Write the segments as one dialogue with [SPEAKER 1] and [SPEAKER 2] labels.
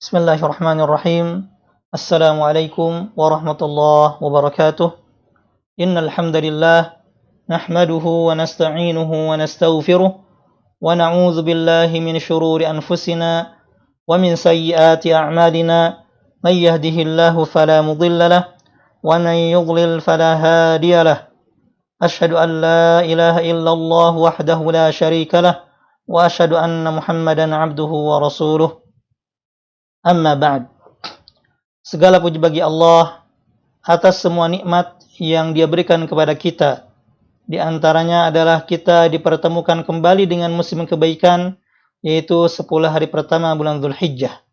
[SPEAKER 1] Bismillahirrahmanirrahim. Assalamualaikum warahmatullahi wabarakatuh. Innal hamdalillah nahmaduhu wa nasta'inuhu wa nastaghfiruh wa na'udzu billahi min shururi anfusina wa min sayyiati a'malina. May yahdihillahu fala mudilla lahu wa man yudlil fala hadiya lahu. Asyhadu an la ilaha illallah wahdahu la syarika lahu wa asyhadu anna Muhammadan 'abduhu wa rasuluh. Amma ba'd. Segala puji bagi Allah atas semua nikmat yang Dia berikan kepada kita. Di antaranya adalah kita dipertemukan kembali dengan musim kebaikan, yaitu 10 hari pertama bulan Dzulhijjah.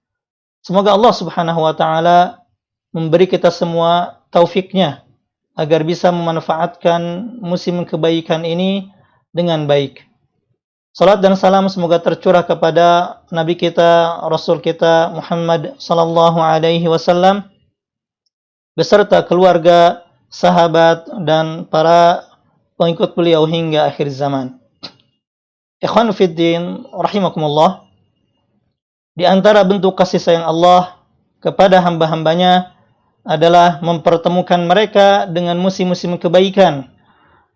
[SPEAKER 1] Semoga Allah Subhanahu wa taala memberi kita semua taufiknya agar bisa memanfaatkan musim kebaikan ini dengan baik. Salat dan salam semoga tercurah kepada Nabi kita, Rasul kita Muhammad sallallahu alaihi wasallam beserta keluarga, sahabat dan para pengikut beliau hingga akhir zaman. Ikhwan fiddin rahimakumullah. Di antara bentuk kasih sayang Allah kepada hamba-hambanya adalah mempertemukan mereka dengan musim-musim kebaikan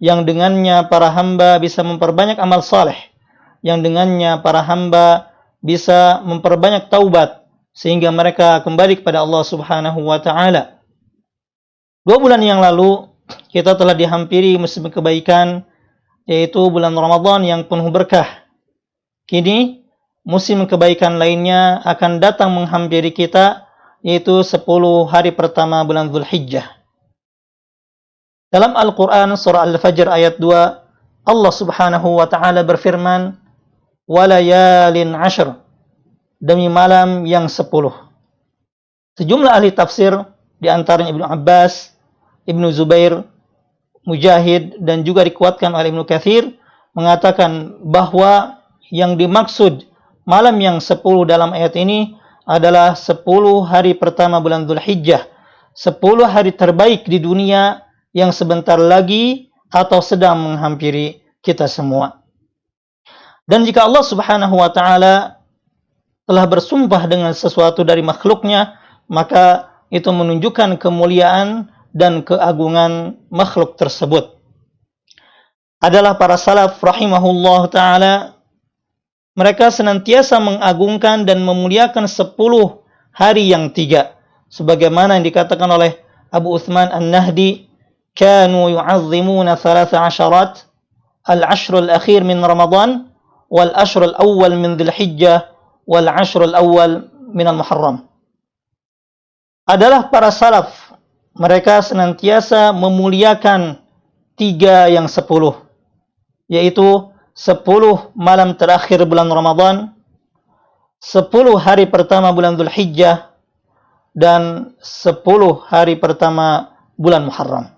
[SPEAKER 1] yang dengannya para hamba bisa memperbanyak amal saleh, yang dengannya para hamba bisa memperbanyak taubat sehingga mereka kembali kepada Allah Subhanahu wa taala. 2 bulan yang lalu kita telah dihampiri musim kebaikan, yaitu bulan Ramadan yang penuh berkah. Kini musim kebaikan lainnya akan datang menghampiri kita, yaitu 10 hari pertama bulan Dzulhijjah. Dalam Al-Quran surah Al-Fajr ayat 2, Allah Subhanahu wa taala berfirman, walayalin ashr, demi malam yang 10. Sejumlah ahli tafsir, di antaranya Ibnu Abbas, Ibnu Zubair, Mujahid, dan juga dikuatkan oleh Ibnu Katsir, mengatakan bahwa yang dimaksud malam yang 10 dalam ayat ini adalah 10 hari pertama bulan Dzulhijjah, 10 hari terbaik di dunia yang sebentar lagi atau sedang menghampiri kita semua. Dan jika Allah Subhanahu wa taala telah bersumpah dengan sesuatu dari makhluknya, maka itu menunjukkan kemuliaan dan keagungan makhluk tersebut. Adalah para salaf rahimahullah taala, mereka senantiasa mengagungkan dan memuliakan 10 hari yang 3. Sebagaimana yang dikatakan oleh Abu Uthman An-Nahdi, kanu yu'azzimuna 13 al-ashr al-akhir min Ramadan wal ashr al-awwal min Dzulhijjah wal ashr al-awwal min al-Muharram. Adalah para salaf, mereka senantiasa memuliakan 3 yang 10, yaitu 10 malam terakhir bulan Ramadan, 10 hari pertama bulan Dzulhijjah, dan 10 hari pertama bulan Muharram.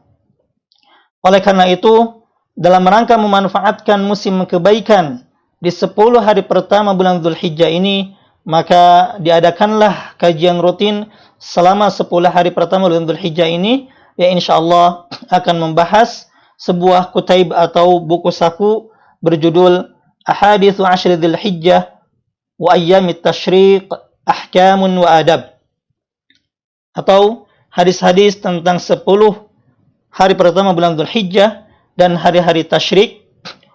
[SPEAKER 1] Oleh karena itu, dalam rangka memanfaatkan musim kebaikan di 10 hari pertama bulan Dzulhijjah ini, maka diadakanlah kajian rutin selama 10 hari pertama bulan Dzulhijjah ini, ya insyaallah akan membahas sebuah kutaib atau buku saku berjudul Ahaditsu Ashri Dzulhijjah wa Ayyamit Tasyriq Ahkamun wa Adab, atau hadis-hadis tentang 10 hari pertama bulan Dzulhijjah dan hari-hari tasyrik,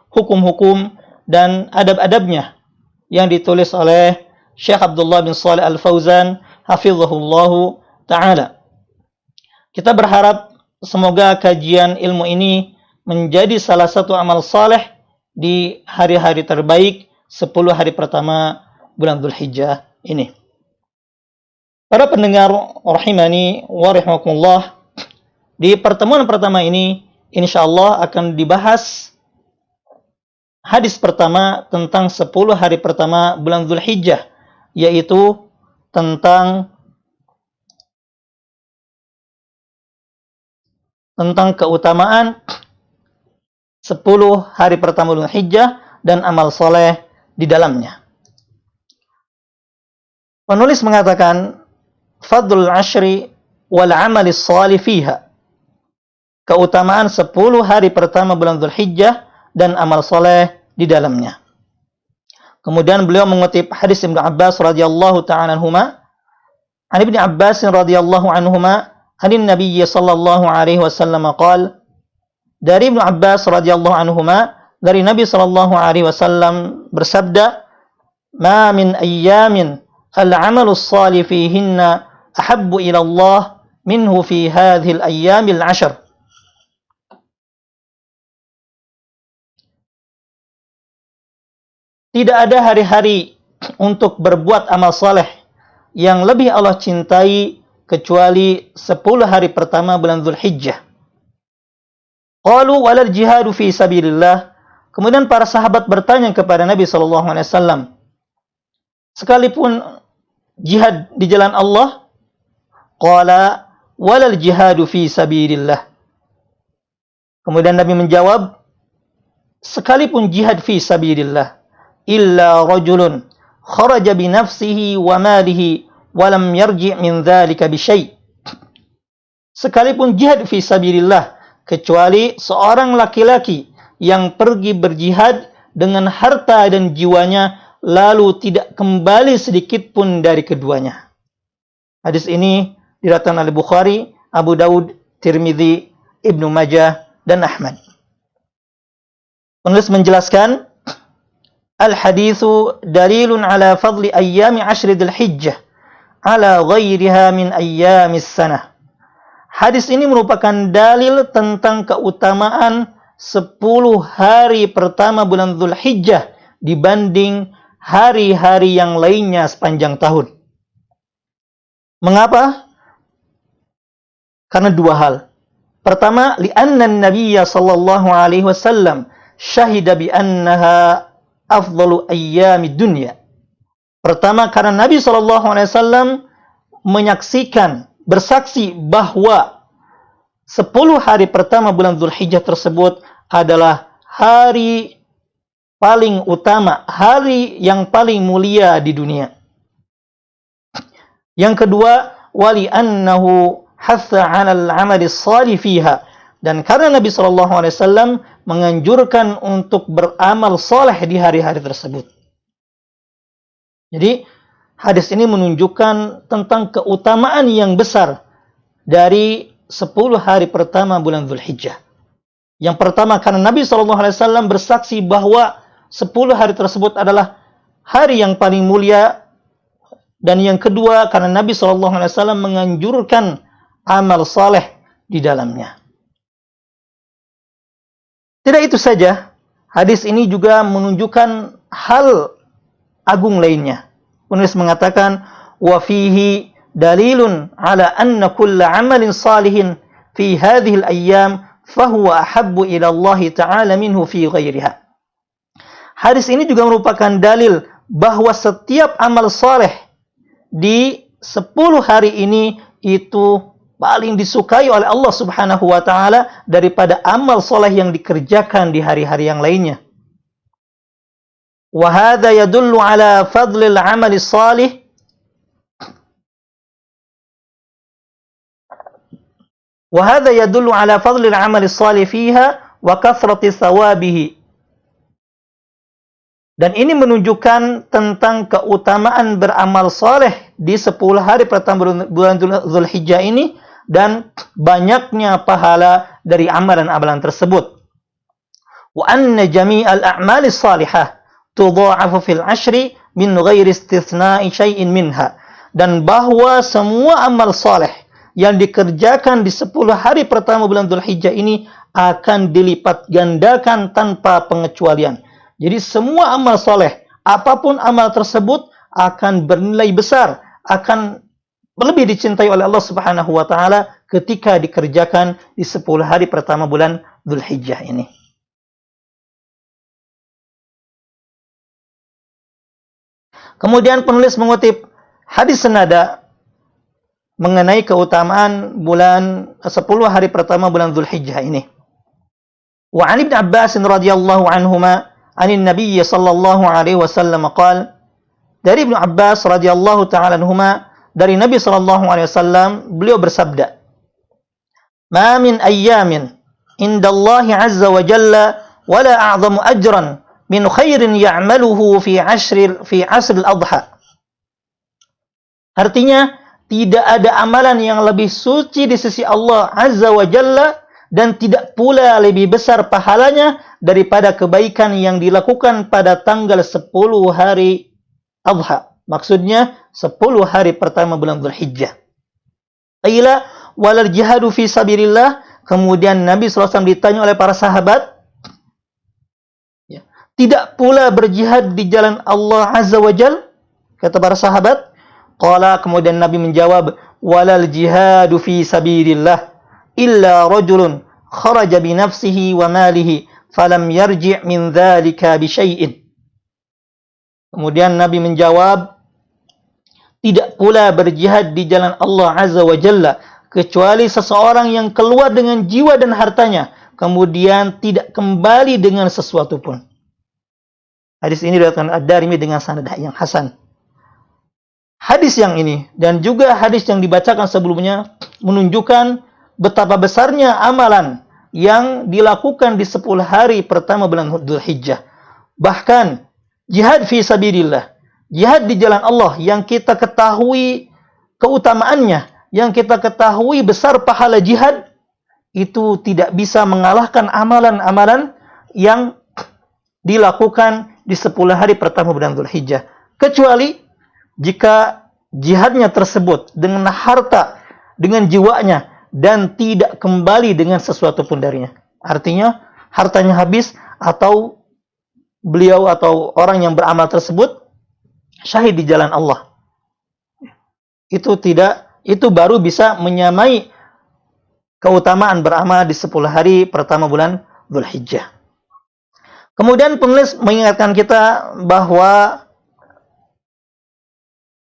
[SPEAKER 1] hukum-hukum dan adab-adabnya, yang ditulis oleh Syekh Abdullah bin Shalih Al-Fauzan hafizahullahu ta'ala. Kita berharap semoga kajian ilmu ini menjadi salah satu amal saleh di hari-hari terbaik 10 hari pertama bulan Dzulhijjah ini. Para pendengar rahimani wa rahimakumullah, di pertemuan pertama ini insyaallah akan dibahas hadis pertama tentang 10 hari pertama bulan Dzulhijjah, yaitu tentang keutamaan 10 hari pertama bulan Hijjah dan amal soleh di dalamnya. Penulis mengatakan, fadlul ashri wal amali shalih fiha, keutamaan 10 hari pertama bulan Dzulhijjah dan amal soleh di dalamnya. Kemudian beliau mengutip hadis Ibnu Abbas radhiyallahu ta'ala anhuma عن ابن عباس رضي الله عنهما عن النبي صلى الله عليه وسلم قال, dari Ibnu Abbas radhiyallahu anhuma, dari Nabi sallallahu alaihi wasallam bersabda, "Ma min ayyamin al-'amalu shalih fihinna ahabbu ila Allah minhu fi hadhihi al-ayyamil 'ashr." Tidak ada hari-hari untuk berbuat amal saleh yang lebih Allah cintai kecuali 10 hari pertama bulan Dzulhijjah. Qalu walal jihadu fi sabilillah. Kemudian para sahabat bertanya kepada Nabi sallallahu alaihi wasallam, sekalipun jihad di jalan Allah? Qala walal jihadu fi sabilillah. Kemudian Nabi menjawab, sekalipun jihad fi sabilillah, illa rajulun kharaja bi nafsihi wa malihi wa lam yarji' min dzalika bi syai'. Sekalipun jihad fi sabilillah, kecuali seorang laki-laki yang pergi berjihad dengan harta dan jiwanya, lalu tidak kembali sedikit pun dari keduanya. Hadis ini diriwayatkan oleh Bukhari, Abu Daud, Tirmidzi, Ibnu Majah, dan Ahmad. Penulis menjelaskan, al-haditsu dalilun ala fadli ayyami 'ashri dzulhijjah ala ghairiha min ayyamis sanah. Hadis ini merupakan dalil tentang keutamaan 10 hari pertama bulan Dzulhijjah dibanding hari-hari yang lainnya sepanjang tahun. Mengapa? Karena 2 hal. Pertama, li'anna an-nabiyya sallallahu alaihi wasallam syahida bi annaha afdalu ayyamid dunya. Pertama, karena Nabi sallallahu alaihi wasallam menyaksikan, bersaksi bahwa 10 hari pertama bulan Dzulhijjah tersebut adalah hari paling utama, hari yang paling mulia di dunia. Yang kedua, wali annahu hatha 'alal 'amali shalih fiha, dan karena Nabi sallallahu alaihi wasallam menganjurkan untuk beramal saleh di hari-hari tersebut. Jadi hadis ini menunjukkan tentang keutamaan yang besar dari 10 hari pertama bulan Dzulhijjah. Yang pertama, karena Nabi SAW bersaksi bahwa 10 hari tersebut adalah hari yang paling mulia. Dan yang kedua, karena Nabi SAW menganjurkan amal saleh di dalamnya. Tidak itu saja, hadis ini juga menunjukkan hal agung lainnya. Penulis mengatakan, wa fihi dalilun ala anna kulla amalin salihin fi hadhihi al-ayyam fahuwa ahabbu ila Allah ta'ala minhu fi ghairiha. Hadis ini juga merupakan dalil bahwa setiap amal saleh di 10 hari ini itu paling disukai oleh Allah Subhanahu wa taala daripada amal saleh yang dikerjakan di hari-hari yang lainnya. Wa hadza yadullu ala fadlil amali salih وهذا يدل على فضل العمل الصالح فيها وكثرة ثوابه. Dan ini menunjukkan tentang keutamaan beramal saleh di 10 hari pertama bulan Dzulhijjah ini dan banyaknya pahala dari amalan-amalan tersebut. Wa anna jami'al a'mali salihah tudha'afu fil 'ashri min ghairi istitsna'i syai'in minha. Dan bahwa semua amal saleh yang dikerjakan di 10 hari pertama bulan Dzulhijjah ini akan dilipat gandakan tanpa pengecualian. Jadi semua amal soleh, apapun amal tersebut akan bernilai besar, akan lebih dicintai oleh Allah Subhanahu wa taala ketika dikerjakan di 10 hari pertama bulan Dzulhijjah ini. Kemudian penulis mengutip hadis senada mengenai keutamaan bulan 10 hari pertama bulan Dzulhijjah ini. Wa 'an Ibnu Abbas radhiyallahu anhuma 'anin Nabiy sallallahu alaihi wasallam qala, dari Ibnu Abbas radhiyallahu ta'ala anhuma, dari Nabi sallallahu alaihi wasallam, beliau bersabda, "Ma min ayyamin indallahi 'azza wa jalla wala a'zamu ajran min khairin ya'maluhu fi 'ashr al-adha." Artinya, tidak ada amalan yang lebih suci di sisi Allah Azza wa Jalla, dan tidak pula lebih besar pahalanya daripada kebaikan yang dilakukan pada tanggal 10 hari Adha. Maksudnya 10 hari pertama bulan Dzulhijjah. Qila walal jihadu fi sabilillah. Kemudian Nabi SAW ditanya oleh para sahabat, ya, tidak pula berjihad di jalan Allah Azza wa Jalla? Kata para sahabat. Qala, kemudian Nabi menjawab, walal jihadu fi sabilillah illa rajulun kharaja bi nafsihi wa malihi falam yarji' min dzalika bi syai'in. Kemudian Nabi menjawab, tidak pula berjihad di jalan Allah Azza wa Jalla kecuali seseorang yang keluar dengan jiwa dan hartanya kemudian tidak kembali dengan sesuatu pun. Hadis ini diriwayatkan Ad-Darimi dengan sanad yang hasan. Hadis yang ini dan juga hadis yang dibacakan sebelumnya menunjukkan betapa besarnya amalan yang dilakukan di 10 hari pertama bulan Dzulhijjah. Bahkan jihad fi sabilillah, jihad di jalan Allah yang kita ketahui keutamaannya, yang kita ketahui besar pahala jihad, itu tidak bisa mengalahkan amalan-amalan yang dilakukan di 10 hari pertama bulan Dzulhijjah. Kecuali jika jihadnya tersebut dengan harta, dengan jiwanya, dan tidak kembali dengan sesuatu pun darinya. Artinya, hartanya habis, atau beliau atau orang yang beramal tersebut syahid di jalan Allah. Itu baru bisa menyamai keutamaan beramal di 10 hari pertama bulan Dzulhijjah. Kemudian penulis mengingatkan kita bahwa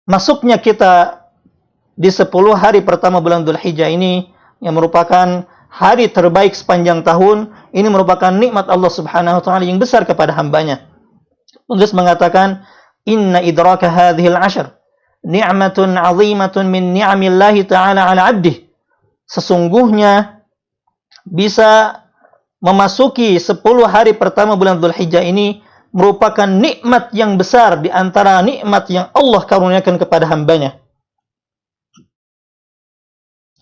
[SPEAKER 1] masuknya kita di 10 hari pertama bulan Dzulhijjah ini yang merupakan hari terbaik sepanjang tahun, ini merupakan nikmat Allah Subhanahu wa taala yang besar kepada hambanya. Penulis mengatakan, inna idraka hadhil ashr ni'matun 'azimatun min ni'amillahi ta'ala 'ala 'abdih. Sesungguhnya bisa memasuki 10 hari pertama bulan Dzulhijjah ini merupakan nikmat yang besar di antara nikmat yang Allah karuniakan kepada hambanya.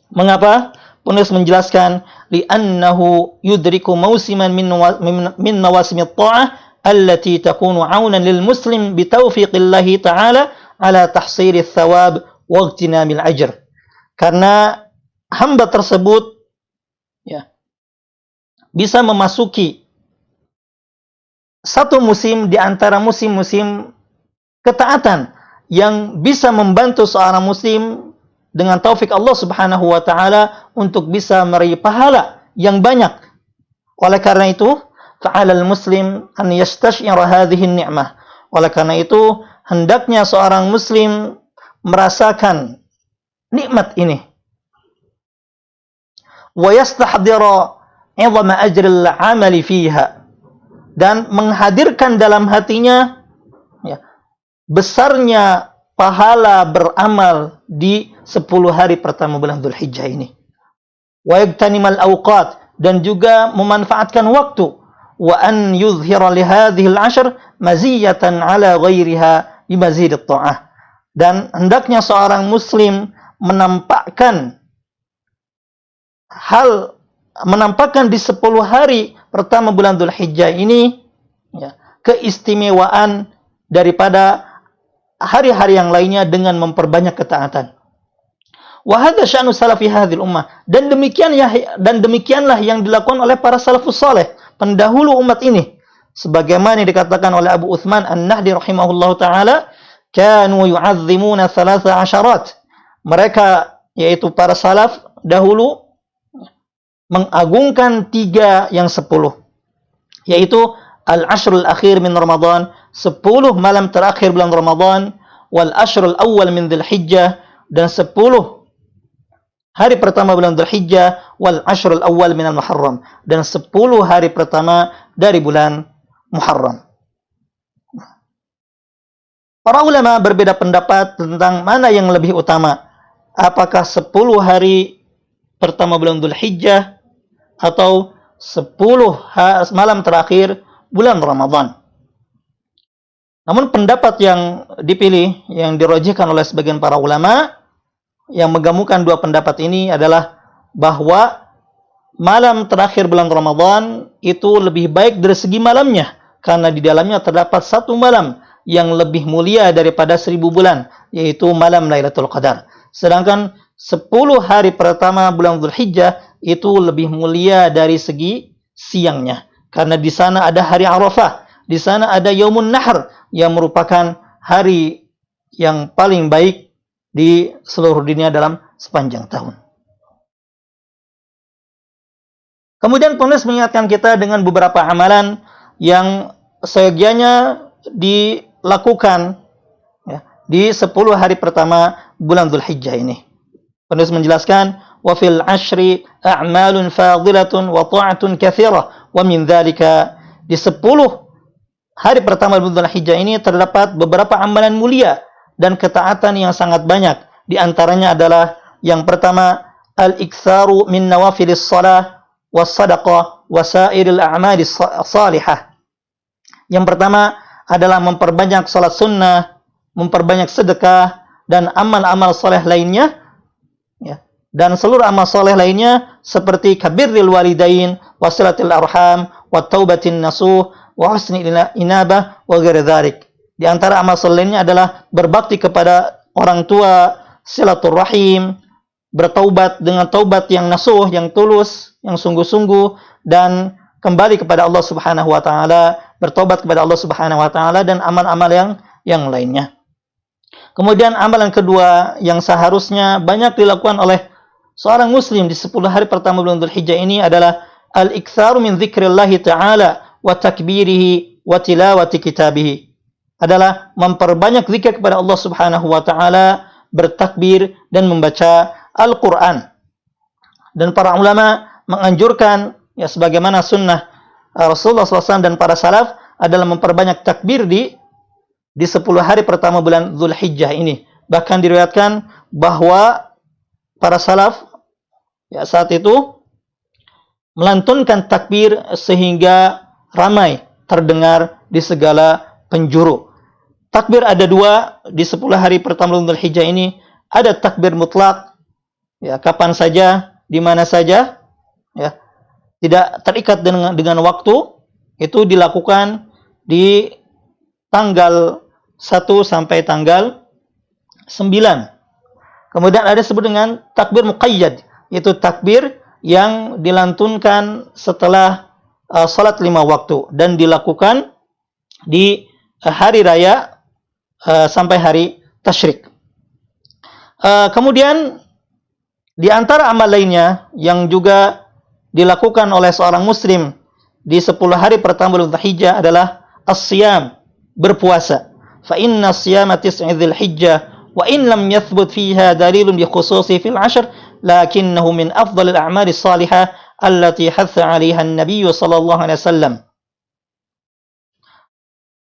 [SPEAKER 1] Mengapa? Penulis menjelaskan, li'annahu yudriku mausiman min nawasimit ta'ah allati takunu 'aunan lil muslim bi taufiqillahi ta'ala ala tahsiri thawab wa igtinamil ajr. Karena hamba tersebut ya bisa memasuki satu musim di antara musim-musim ketaatan yang bisa membantu seorang muslim dengan taufik Allah Subhanahu wa taala untuk bisa meraih pahala yang banyak. Oleh karena itu, fa'alal muslim an yastash'ira hadhihi ni'mah. Oleh karena itu, hendaknya seorang muslim merasakan nikmat ini. Wa yastahdira 'idhama ajril 'amali fiha. Dan menghadirkan dalam hatinya ya, besarnya pahala beramal di 10 hari pertama bulan Dzulhijjah ini. Wa yagtanimal awqat, dan juga memanfaatkan waktu. Wa an yuzhira li hadhil 'ashr maziyatan 'ala ghairiha bi mazidit ta'ah. Dan hendaknya seorang muslim menampakkan di 10 hari pertama bulan Dzulhijjah ini ya, keistimewaan daripada hari-hari yang lainnya dengan memperbanyak ketaatan. Wa hadza sya'nu salafi hadhil ummah. Dan demikianlah yang dilakukan oleh para salafus saleh, pendahulu umat ini. Sebagaimana dikatakan oleh Abu Uthman An-Nahdi rahimahullahu taala, kanu yu'azzimuna 13. Mereka yaitu para salaf dahulu mengagungkan 3 yang 10, yaitu al-ashrul akhir min Ramadan, 10 malam terakhir bulan Ramadan, wal ashrul awal min Dzulhijjah, dan 10 hari pertama bulan Dzulhijjah, wal ashrul awal min al-Muharram, dan 10 hari pertama dari bulan Muharram. Para ulama berbeda pendapat tentang mana yang lebih utama, apakah 10 hari pertama bulan Dzulhijjah atau 10 malam terakhir bulan Ramadan. Namun pendapat yang dipilih, yang dirajihkan oleh sebagian para ulama yang menggabungkan dua pendapat ini adalah bahwa malam terakhir bulan Ramadan itu lebih baik dari segi malamnya, karena di dalamnya terdapat satu malam yang lebih mulia daripada 1000 bulan, yaitu malam Lailatul Qadar. Sedangkan 10 hari pertama bulan Dzulhijjah itu lebih mulia dari segi siangnya, karena di sana ada hari Arafah, di sana ada Yaumun Nahr yang merupakan hari yang paling baik di seluruh dunia dalam sepanjang tahun. Kemudian penulis mengingatkan kita dengan beberapa amalan yang seyogianya dilakukan ya, di 10 hari pertama bulan Dzulhijjah ini. Penulis menjelaskan, wa fil ashri a'malun fadilatun wa ta'atun katsirah, wa min dzalika, di 10 hari pertama bulan Dzulhijjah ini terdapat beberapa amalan mulia dan ketaatan yang sangat banyak. Di antaranya adalah yang pertama, al-iktsaru min nawafilis shalah was sadaqah wa sairil a'malis salihah. Yang pertama adalah memperbanyak salat sunnah, memperbanyak sedekah dan amal-amal saleh lainnya, ya. Dan seluruh amal saleh lainnya seperti kabirril walidain, wasilatil arham, wa taubatin nasuh, wa husni inabah wa ghairi dzalik. Di antara amal saleh lainnya adalah berbakti kepada orang tua, silaturrahim, bertaubat dengan taubat yang nasuh, yang tulus, yang sungguh-sungguh, dan kembali kepada Allah Subhanahu wa taala, bertobat kepada Allah Subhanahu wa taala, dan amal-amal yang lainnya. Kemudian amalan kedua yang seharusnya banyak dilakukan oleh seorang muslim di 10 hari pertama bulan Dzulhijjah ini adalah al-iktsaru min dzikrillah taala wa takbirihi wa tilawati kitabih. Adalah memperbanyak zikir kepada Allah Subhanahu wa taala, bertakbir dan membaca Al-Qur'an. Dan para ulama menganjurkan, ya sebagaimana sunnah Rasulullah SAW dan para salaf, adalah memperbanyak takbir di 10 hari pertama bulan Dzulhijjah ini. Bahkan diriwayatkan bahwa para salaf ya saat itu melantunkan takbir sehingga ramai terdengar di segala penjuru. Takbir ada dua di 10 hari pertama bulan Dzulhijjah ini. Ada takbir mutlak, ya kapan saja, di mana saja, ya tidak terikat dengan waktu. Itu dilakukan di tanggal 1 sampai tanggal 9. Kemudian ada disebut dengan takbir muqayyad, yaitu takbir yang dilantunkan setelah salat 5 waktu dan dilakukan di hari raya sampai hari tasyrik. Kemudian di antara amal lainnya yang juga dilakukan oleh seorang muslim di 10 hari pertama bulan Dzulhijjah adalah as-siyam, berpuasa. Fa inna as-siyama tis'i dzulhijjah wa in lam yathbut fiha dalilun bi khususi fil 'ashr lakinnahu min afdhalil a'mali salihah allati hatha 'alaiha an-nabiy sallallahu alaihi wasallam.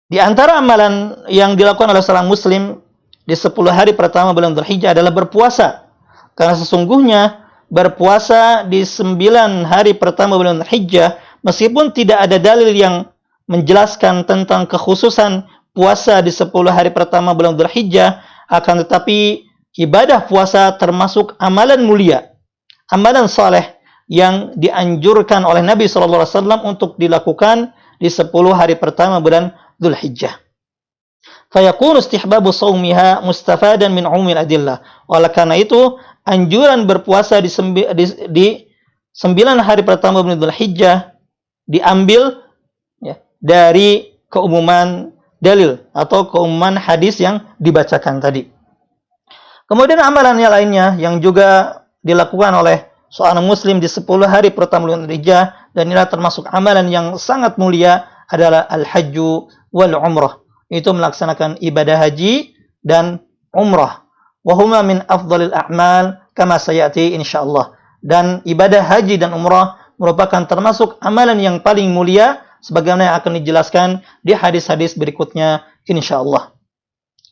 [SPEAKER 1] Di antara amalan yang dilakukan oleh seorang muslim di 10 hari pertama bulan Dzulhijjah adalah berpuasa. Karena sesungguhnya berpuasa di 9 hari pertama bulan Dzulhijjah, meskipun tidak ada dalil yang menjelaskan tentang kekhususan puasa di 10 hari pertama bulan Dzulhijjah, akan tetapi ibadah puasa termasuk amalan mulia, amalan saleh yang dianjurkan oleh Nabi SAW untuk dilakukan di 10 hari pertama bulan Dzulhijjah. Fayakunu istihbabu shaumiha mustafadan min umumil adillah. Oleh karena itu, anjuran berpuasa di 9 hari pertama bulan Dzulhijjah diambil ya, dari keumuman dalil atau keumuman hadis yang dibacakan tadi. Kemudian amalan yang lainnya yang juga dilakukan oleh seorang muslim di 10 hari pertama bulan Dzulhijjah, dan inilah termasuk amalan yang sangat mulia, adalah al-hajju wal umrah. Itu melaksanakan ibadah haji dan umrah. Wa huma min afdhalil a'mal kama sayati insyaallah. Dan ibadah haji dan umrah merupakan termasuk amalan yang paling mulia sebagaimana yang akan dijelaskan di hadis-hadis berikutnya insyaallah.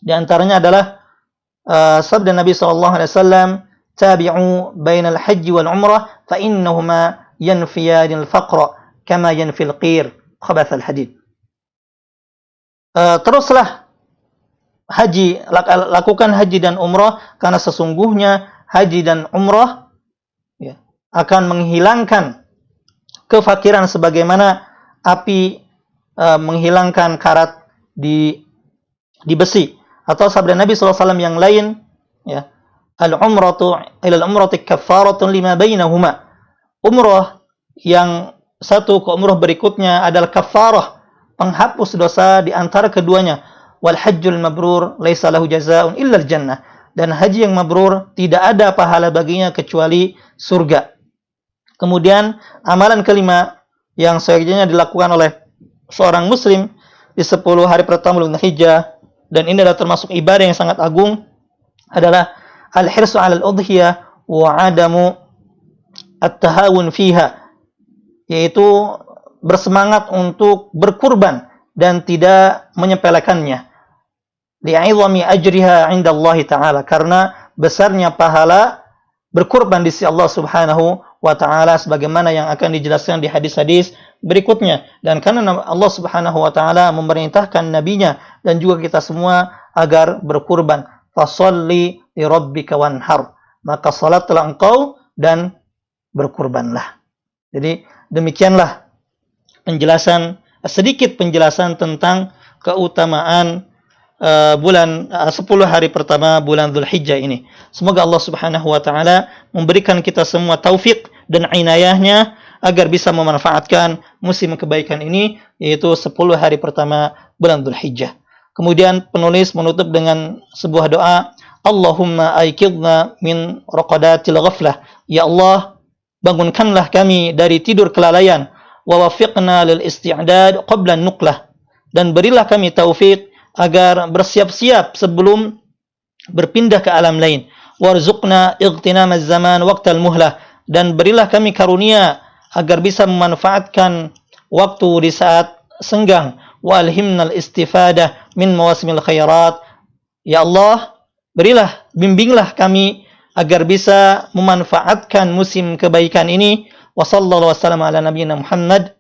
[SPEAKER 1] Di antaranya adalah sabda Nabi sallallahu alaihi wasallam, tabi'u bainal haji wal umrah fa innahuma yanfiyanil faqra kama yanfil qir khabathal hadid. Teruslah haji, lakukan haji dan umrah, karena sesungguhnya haji dan umrah ya, akan menghilangkan kefakiran sebagaimana api menghilangkan karat di besi. Atau sabda Nabi SAW yang lain, ya, al-umratu ila al-umrati kaffaratun lima bainahuma. Umrah yang satu ke umrah berikutnya adalah kafarah, penghapus dosa di antara keduanya. Wal hajjul mabrur laisa lahu jazaa'un illa al-jannah. Dan haji yang mabrur tidak ada pahala baginya kecuali surga. Kemudian amalan kelima yang seyogianya dilakukan oleh seorang muslim di 10 hari pertama bulan Hijjah, dan ini adalah termasuk ibadah yang sangat agung, adalah al-hirsu 'alal udhiyah wa 'adamu at-tahawun fiha, yaitu bersemangat untuk berkurban dan tidak menyepelekannya. Li'idhami ajriha 'inda Allah Ta'ala, karena besarnya pahala berkurban di sisi Allah Subhanahu wa Ta'ala sebagaimana yang akan dijelaskan di hadis-hadis berikutnya. Dan karena Allah Subhanahu wa Ta'ala memerintahkan nabinya dan juga kita semua agar berkurban. Fasholli li rabbika wanhar, maka salatlah engkau dan berkurbanlah. Jadi demikianlah sedikit penjelasan tentang keutamaan bulan 10 hari pertama bulan Dzulhijjah ini. Semoga Allah Subhanahu wa Ta'ala memberikan kita semua taufik dan inayahnya agar bisa memanfaatkan musim kebaikan ini, yaitu 10 hari pertama bulan Dzulhijjah. Kemudian penulis menutup dengan sebuah doa, Allahumma aikidna min raqadatil ghaflah. Ya Allah, bangunkanlah kami dari tidur kelalaian, wa wafiqna lil isti'dad qabla an-nuqlah, dan berilah kami taufik agar bersiap-siap sebelum berpindah ke alam lain. Warzuqna ightinam az-zaman waqtal muhlah, dan berilah kami karunia agar bisa memanfaatkan waktu di saat senggang. Wa alhimnal istifadah min mawasimil khairat. Ya Allah, bimbinglah kami agar bisa memanfaatkan musim kebaikan ini. Wa sallallahu wasallam ala nabiyyina Muhammad.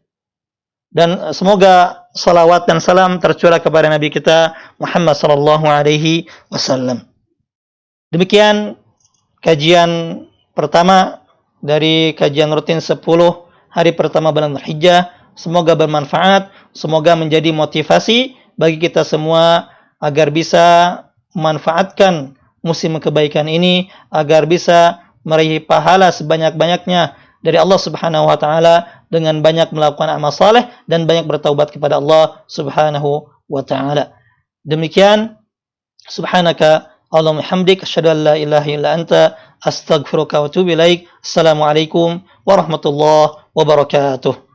[SPEAKER 1] Dan semoga salawat dan salam tercurah kepada Nabi kita Muhammad sallallahu alaihi wasallam. Demikian kajian pertama dari kajian rutin 10 hari pertama bulan Dzulhijjah. Semoga bermanfaat, semoga menjadi motivasi bagi kita semua agar bisa memanfaatkan musim kebaikan ini, agar bisa meraih pahala sebanyak-banyaknya dari Allah Subhanahu wa Ta'ala dengan banyak melakukan amal saleh dan banyak bertaubat kepada Allah Subhanahu wa Ta'ala. Demikian, subhanaka Allahumma hamdik, asyhadu an la ilaha illa anta, astaghfiruka wa atubu ilaik. Assalamualaikum warahmatullahi wabarakatuh.